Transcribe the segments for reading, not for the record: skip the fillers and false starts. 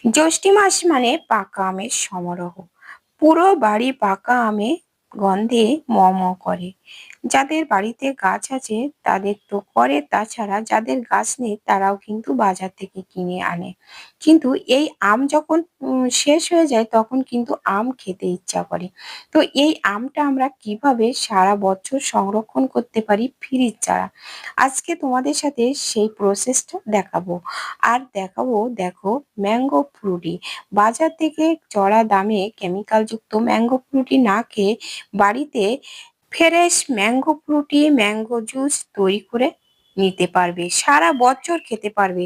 জ্যৈষ্ঠ মাস মানে পাকা আমের সমারোহ। পুরো বাড়ি পাকা আমে গন্ধে ম ম করে। যাদের বাড়িতে গাছ আছে তাদের তো করে, তাছাড়া যাদের গাছ নেই তারাও কিন্তু বাজার থেকে কিনে আনে। কিন্তু এই আম যখন শেষ হয়ে যায় তখন কিন্তু আম খেতে ইচ্ছা করে। তো এই আমটা আমরা কিভাবে সারা বছর সংরক্ষণ করতে পারি ফ্রিজ ছাড়া, আজকে তোমাদের সাথে সেই প্রসেসটা দেখাবো। আর দেখাবো, দেখো, ম্যাঙ্গো ফ্রুটি। বাজার থেকে চড়া দামে কেমিক্যাল যুক্ত ম্যাঙ্গো ফ্রুটি না খেয়ে বাড়িতে fresh mango Frooti, mango juice তৈরি করে নিতে পারবে, সারা বছর খেতে পারবে।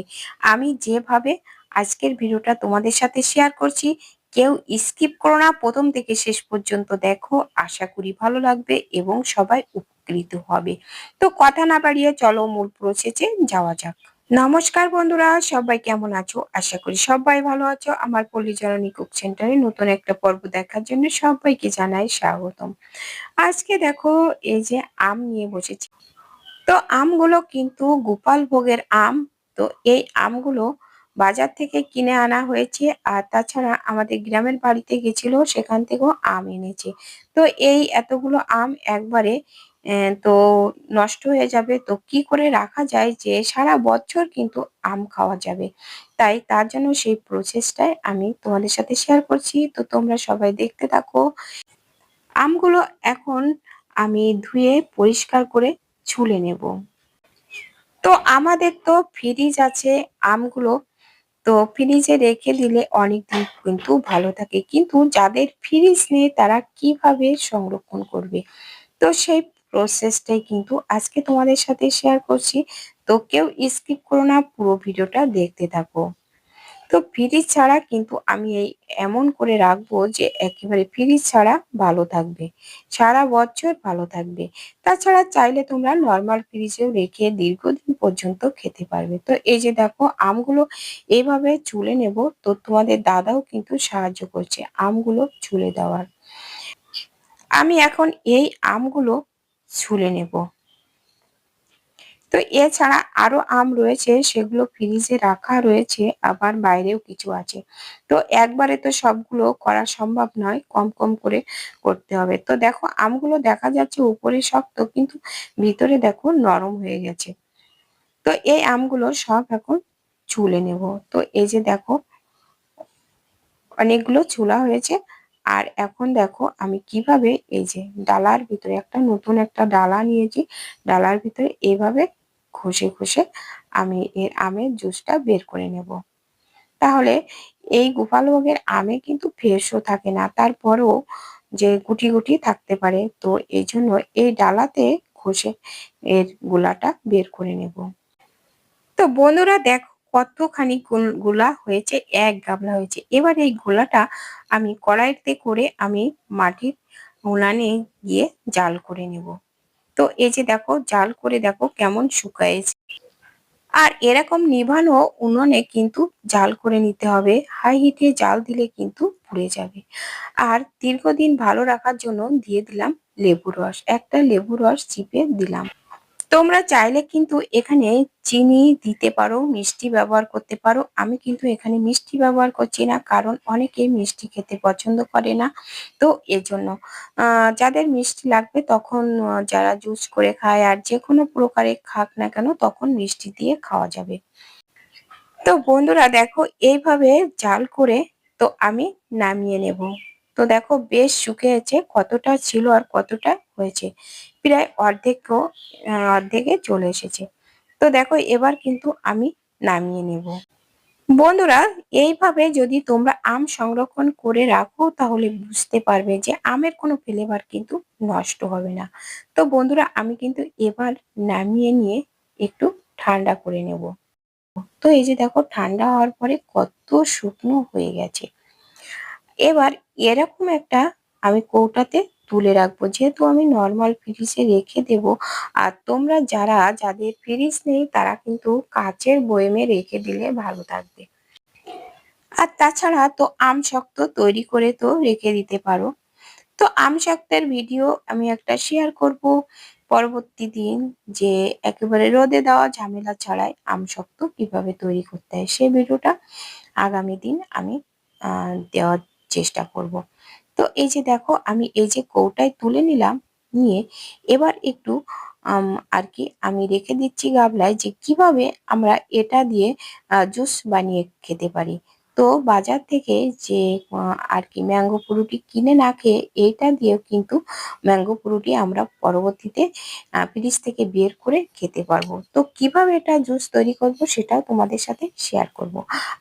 আমি যেভাবে আজকের ভিডিওটা তোমাদের সাথে শেয়ার করছি, কেউ স্কিপ করো না, প্রথম থেকে শেষ পর্যন্ত দেখো। আশা করি ভালো লাগবে এবং সবাই উপকৃত হবে। তো কথা না বাড়িয়ে চলো মূল প্রসেসে যাওয়া যাক। নমস্কার বন্ধুরা, সবাই কেমন আছো? আশা করি সবাই ভালো আছো। আমার পল্লী জননী কুক সেন্টারে নতুন একটা পর্ব দেখার জন্য সবাইকে জানাই স্বাগতম। আজকে দেখো, এই যে আম নিয়ে বসেছি। তো আমগুলো কিন্তু গোপাল ভোগের আম। তো এই আমগুলো বাজার থেকে কিনে আনা হয়েছে, আর তাছাড়া আমাদের গ্রামের বাড়িতে গেছিল, সেখান থেকেও আম এনেছে। তো এই এতগুলো আম একবারে তো নষ্ট হয়ে যাবে, তো কি করে রাখা যায় যে সারা বছর কিন্তু আম খাওয়া যাবে। তাই তার জন্য সেই প্রসেসটাই আমি তোমাদের সাথে শেয়ার করছি, তো তোমরা সবাই দেখতে থাকো। আমগুলো এখন আমি ধুয়ে পরিষ্কার করে ছুলে নেব। তো আমাদের তো ফ্রিজ আছে, আমগুলো তো ফ্রিজে রেখে দিলে অনেকদিন কিন্তু ভালো থাকে, কিন্তু যাদের ফ্রিজ নেই তারা কিভাবে সংরক্ষণ করবে, তো সেই প্রসেসটাই কিন্তু আজকে তোমাদের সাথে শেয়ার করছি। তো কেউ স্কিপ করো না, পুরো ভিডিওটা দেখতে থাকো। তো ফ্রিজ ছাড়া কিন্তু আমি এই এমন করে রাখবো যে একেবারে ফ্রিজ ছাড়া ভালো থাকবে, সারা বছর ভালো থাকবে। তাছাড়া চাইলে তোমরা নর্মাল ফ্রিজেও রেখে দীর্ঘদিন পর্যন্ত খেতে পারবে। তো এই যে দেখো, আমগুলো এইভাবে চুলে নেব। তো তোমাদের দাদাও কিন্তু সাহায্য করছে আমগুলো ছুলে দেওয়ার। আমি এখন এই আমগুলো ছুলে নেব। তো এছাড়া আরো আম রয়েছে, সেগুলো ফ্রিজে রাখা রয়েছে, আবার বাইরেও কিছু আছে। তো একবারে তো সবগুলো করা সম্ভব নয়, কম কম করে করতে হবে। তো দেখো, আমগুলো দেখা যাচ্ছে উপরে শক্ত কিন্তু ভিতরে দেখো নরম হয়ে গেছে। তো এই আমগুলো সব এখন ছুলে নেব। তো এই যে দেখো, অনেকগুলো ছোলা হয়েছে। আর এখন দেখো আমি কিভাবে, এই যে ডালার ভিতরে একটা নতুন একটা ডালা নিয়েছি, ডালার ভিতরে এইভাবে ঘষে ঘষে আমি এর আমের জুসটা বের করে নেব। তাহলে এই গোপালভোগের আমে কিন্তু ফ্রেশও থাকে না, তারপরেও যে গুটি গুটি থাকতে পারে। তো এই জন্য এই ডালাতে ঘষে এর গোলাটা বের করে নেব। তো বন্ধুরা দেখো, কতখানি গোলা হয়েছে, এক গামলা হয়েছে। এবার এই গোলাটা আমি কড়াইতে করে আমি মাটির উনানে গিয়ে জাল করে নেব। তো এই যে দেখো, জাল করে দেখো কেমন শুকায়েছে। আর এরকম নিভানো উনুনে কিন্তু জাল করে নিতে হবে, হাই হিটে জাল দিলে কিন্তু পুড়ে যাবে। আর দীর্ঘদিন ভালো রাখার জন্য দিয়ে দিলাম লেবুর রস, একটা লেবুর রস চিপে দিলাম। তোমরা চাইলে কিন্তু এখানে চিনি দিতে পারো, মিষ্টি ব্যবহার করতে পারো। আমি কিন্তু এখানে মিষ্টি ব্যবহার করছি না, কারণ অনেকে মিষ্টি খেতে পছন্দ করে না। তো এজন্য যাদের মিষ্টি লাগবে তখন যারা জুস করে খায় আর যে কোনো প্রকারে খাক না কেন, তখন মিষ্টি দিয়ে খাওয়া যাবে। তো বন্ধুরা দেখো, এইভাবে জাল করে তো আমি নামিয়ে নেব। তো দেখো বেশ শুকিয়েছে, কতটা ছিল আর কতটা হয়েছে, প্রায় অর্ধেকে চলে এসেছে। তো দেখো এবার কিন্তু আমি নামিয়ে নেব। বন্ধুরা, এইভাবে যদি তোমরা আম সংরক্ষণ করে রাখো তাহলে বুঝতে পারবে যে আমের কোনো ফ্লেভার কিন্তু নষ্ট হবে না। তো বন্ধুরা, আমি কিন্তু এবার নামিয়ে নিয়ে একটু ঠান্ডা করে নেব। তো এই যে দেখো, ঠান্ডা হওয়ার পরে কত শুকনো হয়ে গেছে। এবার এরকম একটা আমি কৌটাতে তুলে রাখবো, যেহেতু আমি নর্মাল ফ্রিজে রেখে দেব। আর তোমরা যাদের ফ্রিজ নেই তারা কিন্তু কাচের বয়মে রেখে দিলে ভালো থাকবে। আর তাছাড়া তো আম শক্ত তৈরি করে তো রেখে দিতে পারো। তো আম শক্তের ভিডিও আমি একটা শেয়ার করব পরবর্তী দিন, যে একেবারে রোদে দেওয়া ঝামেলা ছাড়াই আম শক্ত কিভাবে তৈরি করতে হয় সেই ভিডিওটা আগামী দিন আমি দেওয়ার চেষ্টা করব। তো এই যে দেখো আমি এই যে কৌটায় তুলে নিলাম, নিয়ে এবার একটু আর কি আমি রেখে দিচ্ছি গাবলায়, যে কিভাবে আমরা এটা দিয়ে জুস বানিয়ে খেতে পারি। তো বাজার থেকে যে আর কি ম্যাঙ্গো ফ্রুটি কিনে না খেয়ে এইটা দিয়েও কিন্তু ম্যাঙ্গো ফ্রুটি আমরা পরবর্তীতে ফ্রিজ থেকে বের করে খেতে পারবো। তো কিভাবে এটা জুস তৈরি করব সেটাও তোমাদের সাথে শেয়ার করব।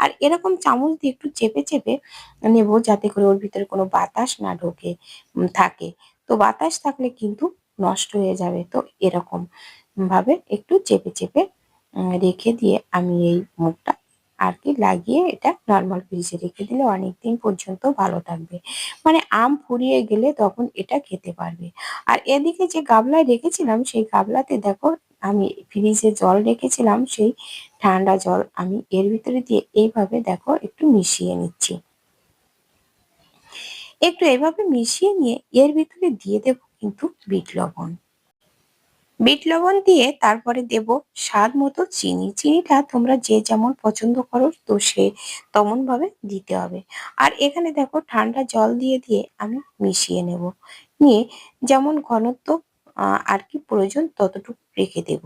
আর এরকম চামচ দিয়ে একটু চেপে চেপে নেব, যাতে করে ওর ভিতরে কোনো বাতাস না ঢোকে থাকে। তো বাতাস থাকলে কিন্তু নষ্ট হয়ে যাবে। তো এরকম ভাবে একটু চেপে চেপে রেখে দিয়ে আমি এই মুখটা আর কি লাগিয়ে এটা নর্মাল ফ্রিজে রেখে দিলে অনেকদিন পর্যন্ত ভালো থাকবে। মানে আম ফুরিয়ে গেলে তখন এটা খেতে পারবে। আর এদিকে যে গামলায় রেখেছিলাম সেই গামলাতে দেখো আমি ফ্রিজে জল রেখেছিলাম, সেই ঠান্ডা জল আমি এর ভিতরে দিয়ে এইভাবে দেখো একটু মিশিয়ে নিচ্ছি। একটু এভাবে মিশিয়ে নিয়ে এর ভিতরে দিয়ে দেব কিন্তু বিট লবণ। বিট লবণ দিয়ে তারপরে দেব স্বাদ মতো চিনি। চিনিটা তোমরা যে যেমন পছন্দ করো তো সে তেমন ভাবে দিতে হবে। আর এখানে দেখো ঠান্ডা জল দিয়ে দিয়ে আমি মিশিয়ে নেব, নিয়ে যেমন ঘনত্ব আর কি প্রয়োজন ততটুকু রেখে দেব।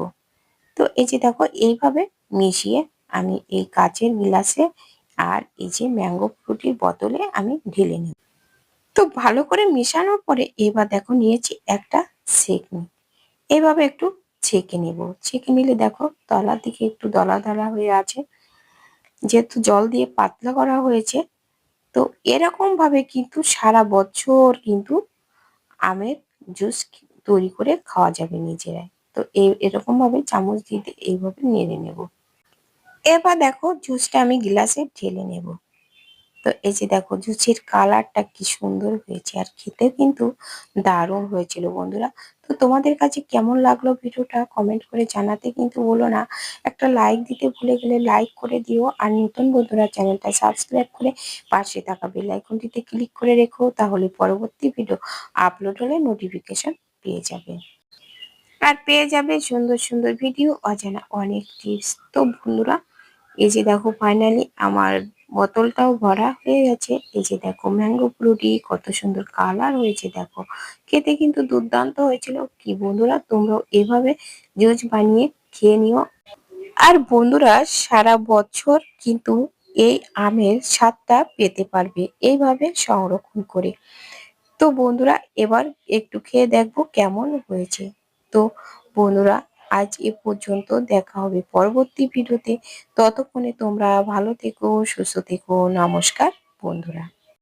তো এই যে দেখো এইভাবে মিশিয়ে আমি এই কাচের গ্লাসে আর এই যে ম্যাঙ্গো ফ্রুটির বোতলে আমি ঢেলে নেব। তো ভালো করে মেশানোর পরে এবার দেখো নিয়েছি একটা ছেঁকনি, এইভাবে একটু ছেঁকে নেব। ছেঁকে নিলে দেখো তলার দিকে একটু দলা দলা হয়ে আছে, যেহেতু জল দিয়ে পাতলা করা হয়েছে। তো এরকম ভাবে কিন্তু সারা বছর কিন্তু আমের জুস তৈরি করে খাওয়া যাবে নিজেরাই। তো এরকম ভাবে চামচ দিয়ে এইভাবে নেড়ে নেব। এবার দেখো জুসটা আমি গ্লাসে ঢেলে নেব। তো এই যে দেখো জুসের কালারটা কি সুন্দর হয়েছে, আর খেতে কিন্তু দারুণ হয়েছিল বন্ধুরা। তো তোমাদের কাছে কেমন লাগলো ভিডিওটা কমেন্ট করে জানাতে কিন্তু ভুলো না। একটা লাইক দিতে ভুলে গেলে লাইক করে দিও, আর নতুন বন্ধুরা চ্যানেলটা সাবস্ক্রাইব করে পাশে থাকা বেল আইকনটিতে ক্লিক করে রেখো, তাহলে পরবর্তী ভিডিও আপলোড হলে নোটিফিকেশন পেয়ে যাবে। আর পেয়ে যাবে সুন্দর সুন্দর ভিডিও, অজানা অনেক টিপস। তো বন্ধুরা এই যে দেখো ফাইনালি আমার বোতলটাও ভরা হয়ে গেছে। এই যে দেখো ম্যাঙ্গো ফ্রুটি কত সুন্দর কালার হয়েছে দেখো, খেতে কিন্তু দুর্দান্ত হয়েছিল। কি বন্ধুরা তোমরাও এভাবে জুস বানিয়ে খেয়ে নিও। আর বন্ধুরা সারা বছর কিন্তু এই আমের স্বাদটা পেতে পারবে এইভাবে সংরক্ষণ করে। তো বন্ধুরা এবার একটু খেয়ে দেখবো কেমন হয়েছে। তো বন্ধুরা আজ এ পর্যন্ত, দেখা হবে পরবর্তী ভিডিওতে। ততক্ষণে তোমরা ভালো থেকো, সুস্থ থেকো। নমস্কার বন্ধুরা।